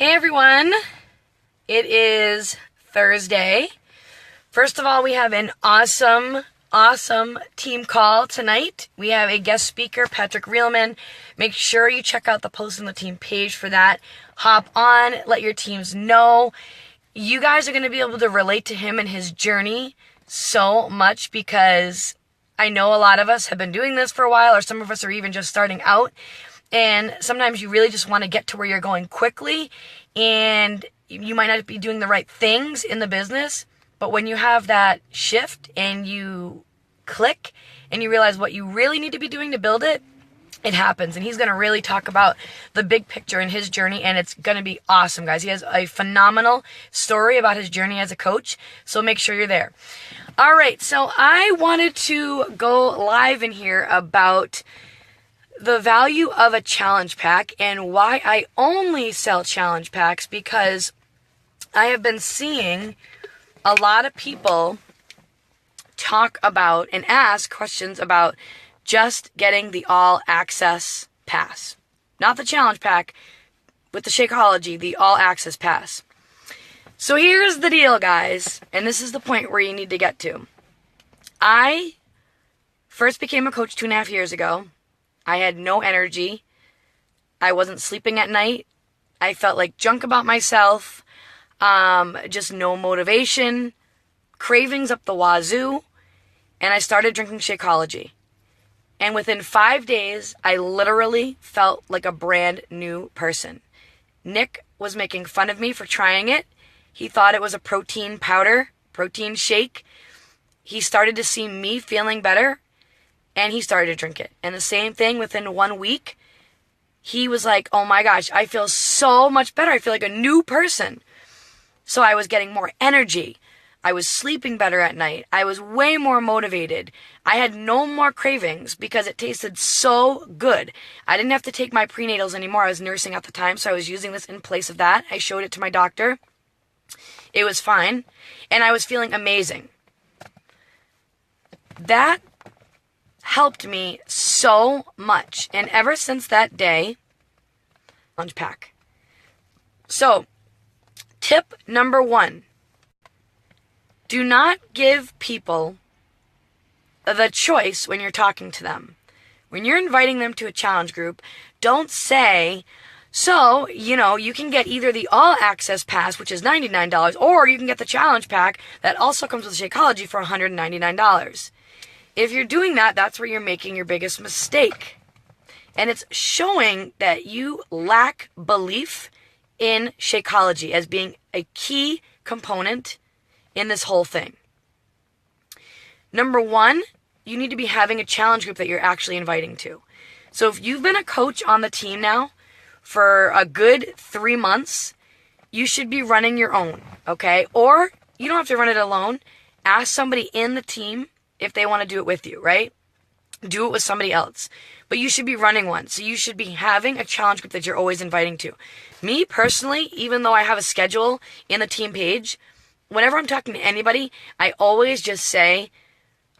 Hey everyone, it is Thursday. First of all, we have an awesome team call tonight. We have a guest speaker, Patrick Reelman. Make sure you check out the post on the team page for that. Hop on, let your teams know. You guys are going to be able to relate to him and his journey so much because I know a lot of us have been doing this for a while, or some of us are even just starting out. And sometimes you really just want to get to where you're going quickly, and you might not be doing the right things in the business, but when you have that shift and you click and you realize what you really need to be doing to build it, it happens. And he's going to really talk about the big picture in his journey, and it's going to be awesome, guys. He has a phenomenal story about his journey as a coach, so make sure you're there. All right, so I wanted to go live in here about the value of a challenge pack and why I only sell challenge packs, because I have been seeing a lot of people talk about and ask questions about just getting the all access pass. Not the challenge pack, with the Shakeology, the all access pass. So here's the deal, guys, and this is the point where you need to get to. I first became a coach 2.5 years ago. I had no energy. I wasn't sleeping at night. I felt like junk about myself. Just no motivation. Cravings up the wazoo. And I started drinking Shakeology. And within 5 days, I literally felt like a brand new person. Nick was making fun of me for trying it. He thought it was a protein powder, protein shake. He started to see me feeling better, and he started to drink it. And the same thing, within 1 week, he was like, oh my gosh, I feel so much better. I feel like a new person. So I was getting more energy. I was sleeping better at night. I was way more motivated. I had no more cravings because it tasted so good. I didn't have to take my prenatals anymore. I was nursing at the time, so I was using this in place of that. I showed it to my doctor. It was fine. And I was feeling amazing. That helped me so much. And ever since that day, challenge pack. So, tip number 1. Do not give people the choice when you're talking to them. When you're inviting them to a challenge group, don't say, so, you can get either the all access pass, which is $99, or you can get the challenge pack that also comes with Shakeology for $199. If you're doing that, that's where you're making your biggest mistake. And it's showing that you lack belief in Shakeology as being a key component in this whole thing. Number 1, you need to be having a challenge group that you're actually inviting to. So if you've been a coach on the team now for a good 3 months, you should be running your own, okay? Or you don't have to run it alone. Ask somebody in the team if they want to do it with you, right? Do it with somebody else. But you should be running one. So you should be having a challenge group that you're always inviting to. Me personally, even though I have a schedule in the team page, whenever I'm talking to anybody, I always just say,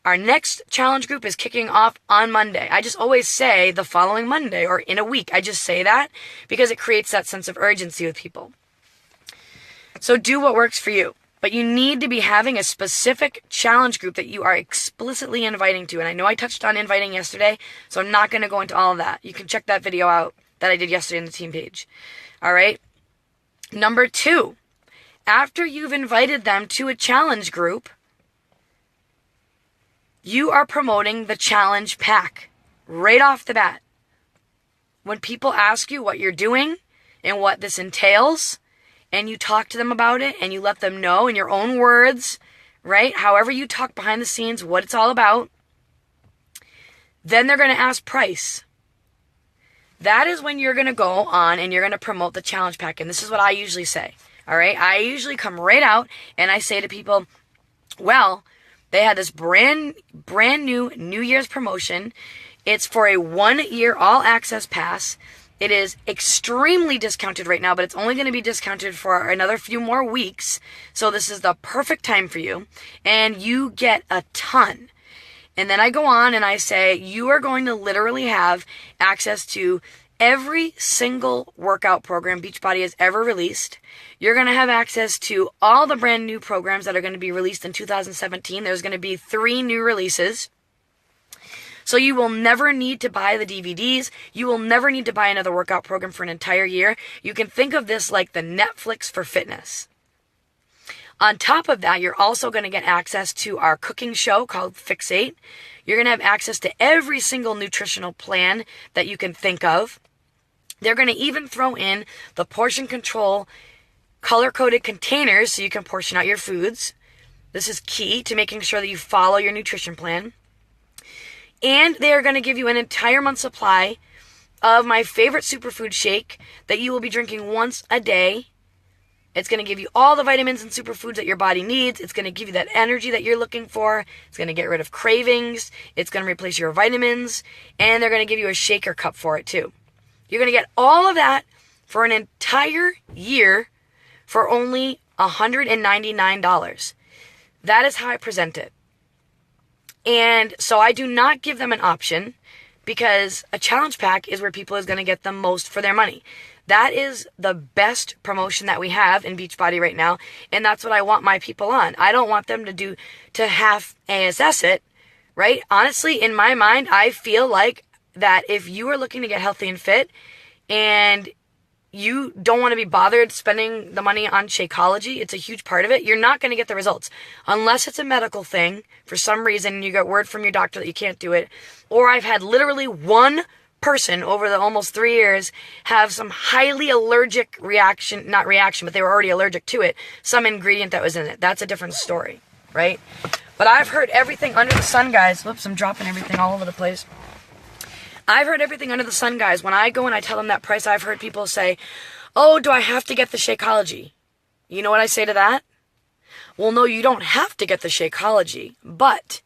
our next challenge group is kicking off on Monday. I just always say the following Monday or in a week. I just say that because it creates that sense of urgency with people. So do what works for you. But you need to be having a specific challenge group that you are explicitly inviting to. And I know I touched on inviting yesterday, so I'm not going to go into all of that. You can check that video out that I did yesterday in the team page. All right? Number 2, after you've invited them to a challenge group, you are promoting the challenge pack right off the bat. When people ask you what you're doing and what this entails, and you talk to them about it, and you let them know in your own words, right? However you talk behind the scenes, what it's all about, then they're going to ask price. That is when you're going to go on and you're going to promote the challenge pack. And this is what I usually say, all right? I usually come right out and I say to people, well, they had this brand new New Year's promotion. It's for a 1-year all access pass. It is extremely discounted right now, but it's only going to be discounted for another few more weeks. So this is the perfect time for you. And you get a ton. And then I go on and I say, you are going to literally have access to every single workout program Beachbody has ever released. You're going to have access to all the brand new programs that are going to be released in 2017. There's going to be 3 new releases. So you will never need to buy the DVDs. You will never need to buy another workout program for an entire year. You can think of this like the Netflix for fitness. On top of that, you're also going to get access to our cooking show called Fix8. You're going to have access to every single nutritional plan that you can think of. They're going to even throw in the portion control color-coded containers so you can portion out your foods. This is key to making sure that you follow your nutrition plan. And they are going to give you an entire month supply of my favorite superfood shake that you will be drinking once a day. It's going to give you all the vitamins and superfoods that your body needs. It's going to give you that energy that you're looking for. It's going to get rid of cravings. It's going to replace your vitamins. And they're going to give you a shaker cup for it too. You're going to get all of that for an entire year for only $199. That is how I present it. And so I do not give them an option because a challenge pack is where people is going to get the most for their money. That is the best promotion that we have in Beachbody right now, and that's what I want my people on. I don't want them to half ASS it, right? Honestly, in my mind, I feel like that if you are looking to get healthy and fit and you don't want to be bothered spending the money on Shakeology, it's a huge part of it, you're not going to get the results. Unless it's a medical thing, for some reason you get word from your doctor that you can't do it. Or I've had literally one person over the almost 3 years have some highly allergic reaction, not reaction, but they were already allergic to it, some ingredient that was in it. That's a different story, right? But I've heard everything under the sun, guys. Whoops, I'm dropping everything all over the place. I've heard everything under the sun, guys. When I go and I tell them that price, I've heard people say, oh, do I have to get the Shakeology? You know what I say to that? Well, no, you don't have to get the Shakeology, but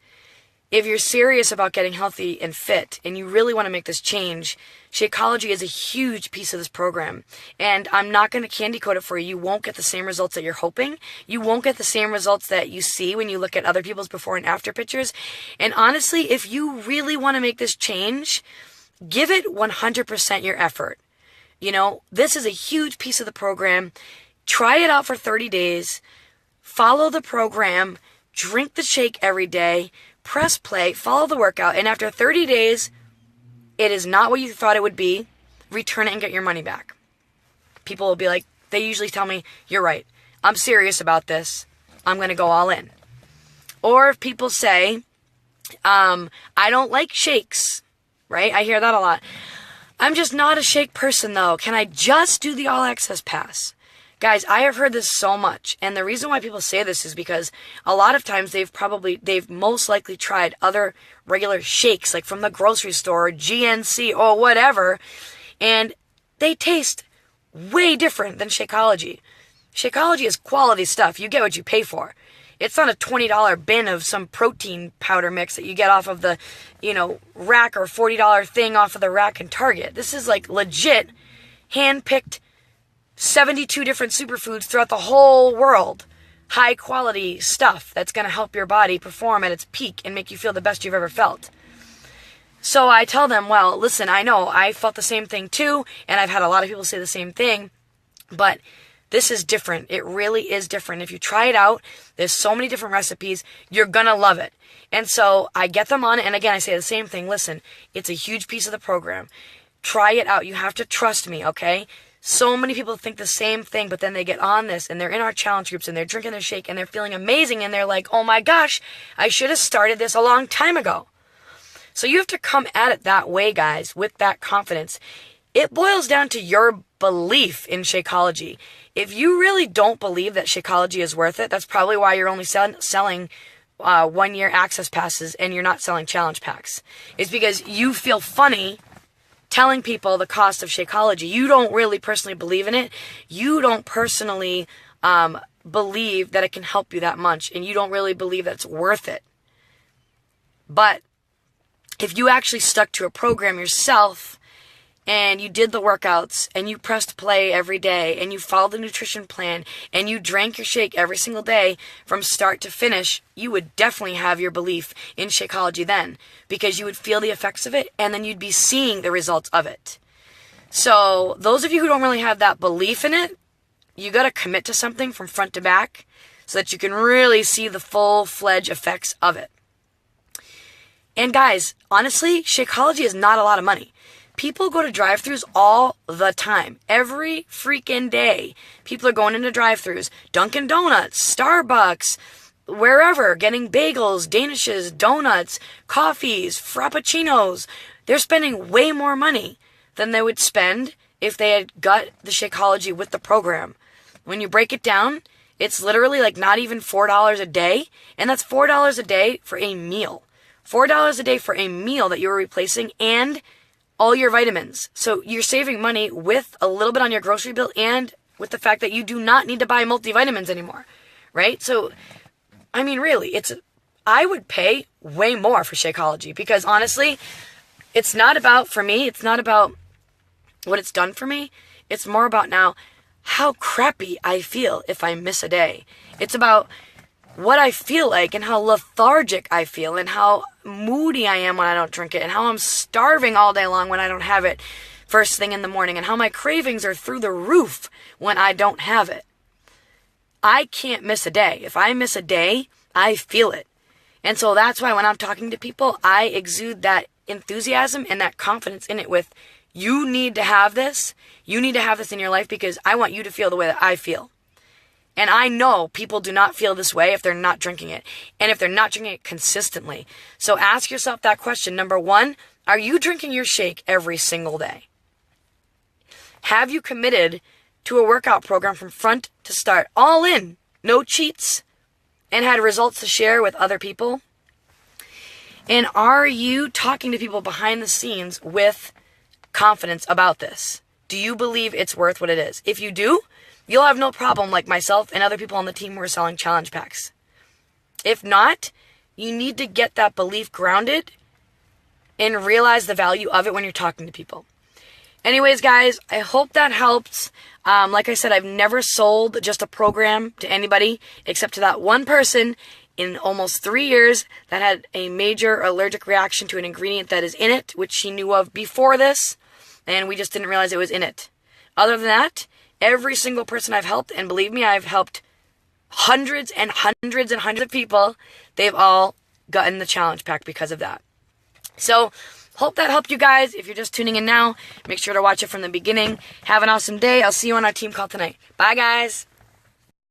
if you're serious about getting healthy and fit and you really want to make this change, Shakeology is a huge piece of this program. And I'm not going to candy coat it for you. You won't get the same results that you're hoping. You won't get the same results that you see when you look at other people's before and after pictures. And honestly, if you really want to make this change, give it 100% your effort. You know, this is a huge piece of the program. Try it out for 30 days. Follow the program. Drink the shake every day. Press play, follow the workout, and after 30 days, it is not what you thought it would be. Return it and get your money back. People will be like, they usually tell me, you're right. I'm serious about this. I'm going to go all in. Or if people say, I don't like shakes, right? I hear that a lot. I'm just not a shake person, though. Can I just do the All Access Pass? Guys, I have heard this so much, and the reason why people say this is because a lot of times they've most likely tried other regular shakes, like from the grocery store, or GNC, or whatever, and they taste way different than Shakeology. Shakeology is quality stuff. You get what you pay for. It's not a $20 bin of some protein powder mix that you get off of the, rack, or $40 thing off of the rack in Target. This is like legit, hand-picked 72 different superfoods throughout the whole world. High quality stuff that's going to help your body perform at its peak and make you feel the best you've ever felt. So I tell them, well, listen, I know I felt the same thing too, and I've had a lot of people say the same thing, but this is different. It really is different. If you try it out, there's so many different recipes, you're going to love it. And so I get them on it, and again, I say the same thing. Listen, it's a huge piece of the program. Try it out. You have to trust me, okay? So many people think the same thing, but then they get on this and they're in our challenge groups and they're drinking their shake and they're feeling amazing and they're like, oh my gosh, I should have started this a long time ago. So you have to come at it that way, guys, with that confidence. It boils down to your belief in Shakeology. If you really don't believe that Shakeology is worth it, that's probably why you're only selling 1-year access passes and you're not selling challenge packs. It's because you feel funny telling people the cost of Shakeology. You don't really personally believe in it. You don't personally believe that it can help you that much, and you don't really believe that it's worth it. But if you actually stuck to a program yourself and you did the workouts and you pressed play every day and you followed the nutrition plan and you drank your shake every single day from start to finish, you would definitely have your belief in Shakeology then, because you would feel the effects of it and then you'd be seeing the results of it. So those of you who don't really have that belief in it, you got to commit to something from front to back so that you can really see the full-fledged effects of it. And guys, honestly, Shakeology is not a lot of money. People go to drive-thrus all the time. Every freaking day, people are going into drive-thrus, Dunkin' Donuts, Starbucks, wherever, getting bagels, danishes, donuts, coffees, frappuccinos. They're spending way more money than they would spend if they had got the Shakeology with the program. When you break it down, it's literally like not even $4 a day, and that's $4 a day for a meal. $4 a day for a meal that you're replacing and all your vitamins. So you're saving money with a little bit on your grocery bill and with the fact that you do not need to buy multivitamins anymore, right? So, I mean, really, I would pay way more for Shakeology because honestly, it's not about, for me, it's not about what it's done for me. It's more about now how crappy I feel if I miss a day. It's about what I feel like and how lethargic I feel and how moody I am when I don't drink it and how I'm starving all day long when I don't have it first thing in the morning and how my cravings are through the roof when I don't have it. I can't miss a day. If I miss a day, I feel it. And so that's why when I'm talking to people, I exude that enthusiasm and that confidence in it with, you need to have this. You need to have this in your life because I want you to feel the way that I feel. And I know people do not feel this way if they're not drinking it. And if they're not drinking it consistently. So ask yourself that question. Number one, are you drinking your shake every single day? Have you committed to a workout program from front to start? All in. No cheats. And had results to share with other people? And are you talking to people behind the scenes with confidence about this? Do you believe it's worth what it is? If you do, you'll have no problem like myself and other people on the team who are selling challenge packs. If not, you need to get that belief grounded and realize the value of it when you're talking to people. Anyways, guys, I hope that helped. Like I said, I've never sold just a program to anybody except to that one person in almost 3 years that had a major allergic reaction to an ingredient that is in it, which she knew of before this, and we just didn't realize it was in it. Other than that, every single person I've helped, and believe me, I've helped hundreds and hundreds and hundreds of people, they've all gotten the challenge pack because of that. So, hope that helped you guys. If you're just tuning in now, make sure to watch it from the beginning. Have an awesome day. I'll see you on our team call tonight. Bye, guys.